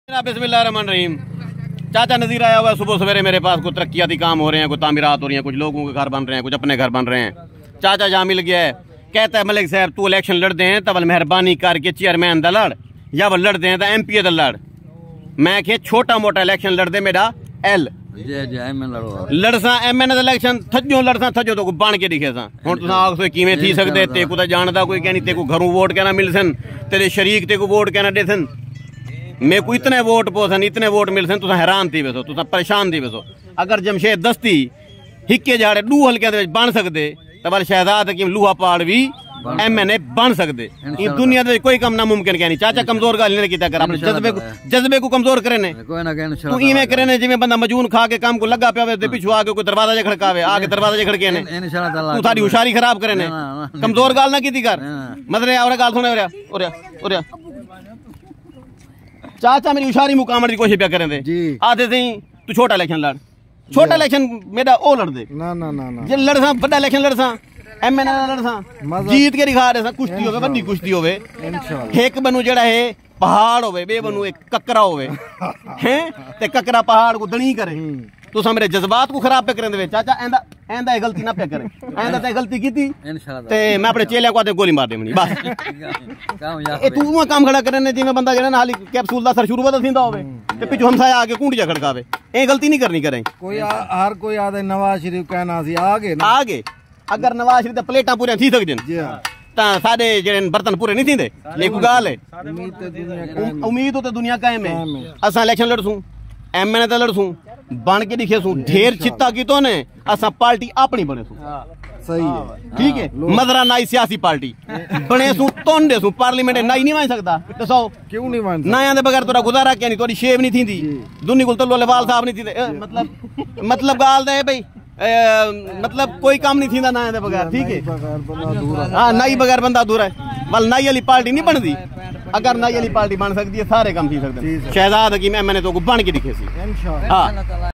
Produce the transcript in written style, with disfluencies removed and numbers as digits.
बिस्मिल्लाहिर्रहमानिर्रहीम। चाचा नज़ीर आया हुआ है सुबह सवेरे मेरे पास। कुछ तरक्याती काम हो रहे हैं, कुछ तामीरात हो रही हैं, कुछ लोगों के घर बन रहे हैं, कुछ अपने घर बन रहे हैं। चाचा जहाँ मिल गया है, कहता है मलिक साहब तू इलेक्शन लड़ दें तो वल मेहरबानी करके चेयरमैन दा लड़, या वल लड़ दें तो MP दा लड़। मैं के छोटा मोटा इलेक्शन लड़ दे मेरा L लड़सा MN दा इलेक्शन थजो लड़सा थजो तो बन के दिखे सा। हुण तुसां आखो किवें थी सकदे, ते को जानदा कोई कहनी, ते को घरों वोट कहना मिलसन, तेरे शरीक ते को वोट कहना देसन। मेरे को इतने वोट पोसन, इतने वोट मिलसन, तुसां हैरान थी वेसो, तुसां परेशान थी वेसो। अगर जमशेद दस्ती हिक्के जाड़े 2 हल्के दे विच बन सकदे तो वल शहजाद हकीम लूहा पाड़ भी MNA बन सकदे। इस दुनिया दे कोई कम नामुमकिन कहनी। चाचा कमजोर गल नहीं कीता कर, अपने जज्बे को कमजोर करे ने। तू इवें करे ने जिवें बंदा मजून खा के काम को लगा पिया ते पिछू आके कोई दरवाजा जे खड़कावे, आके दरवाजा जे खड़के ने। तू थारी होशियारी खराब करे ने, कमजोर गल ना कीती कर। मतलब और गल सुने ओरे चाचा मेरी होशियारी मुकामण की कोशिश करें दे। आते थे तू छोटा इलेक्शन लड़, छोटा इलेक्शन मेरा ओ लड़ दे ना जे लड़सा बड़ा इलेक्शन लड़सा MNA लड़सा जीत के दिखा रहे कुश्ती होवे, बड़ी कुश्ती होवे। एक बनू जेड़ा है पहाड़ होवे, बे बनू एक ककरा होवे हैं, ते ककरा पहाड़ को दणी करे। तुसा मेरे जज्बात को खराब पे करें दे। चाचा एंदा गलती ना पे करे, एंदा ते गलती कीती ते मैं अपने चेले को आते गोली मार देवनी बस। ए तू वो काम खड़ा करने जिवें बंदा जेड़ा ना हाली कैप्सूल दा सर शुरू वदा थींदा होवे ते पिछू हमसाया आके कुंडिया खड़कावे। ए गलती नहीं करनी करें। कोई हर कोई आदे नवाज शरीफ कहना सी आगे अगर नवाज शरीफ दी प्लेटां पूरी थी सकदन तां साडे जेड़े बर्तन पूरे नहीं थींदे। ये कोई गाल है? उम्मीद तो दुनिया कायम है। असां इलेक्शन लड़सूं, MNA ते लड़सूं, बन के दिखेसूं, ढेर चित्ता की तो ने असां पार्टी अपनी बनेसूं। सही है, ठीक है। मदरा नाई सियासी पार्टी बनेसूं, तोंडेसूं, पार्लियामेंट नाई नहीं मान सकदा। दसो क्यों नहीं मान? नायां दे बगैर तोरा गुजारा क्या नहीं, तोरी शेव नहीं थींदी, दुनी कुल तल्लो वाल साहब नहीं थींदे। मतलब गाल दे भाई, मतलब कोई काम नहीं थींदा नायां दे बगैर, ठीक है। हां नाई बगैर बंदा अधूरा है। वल नाई वाली पार्टी नहीं बनदी। अगर नाई वाली पार्टी बन सकती है सारे काम थी सकते। शहजाद हकीम MNA तो को बन के दिखे सी इंशाअल्लाह।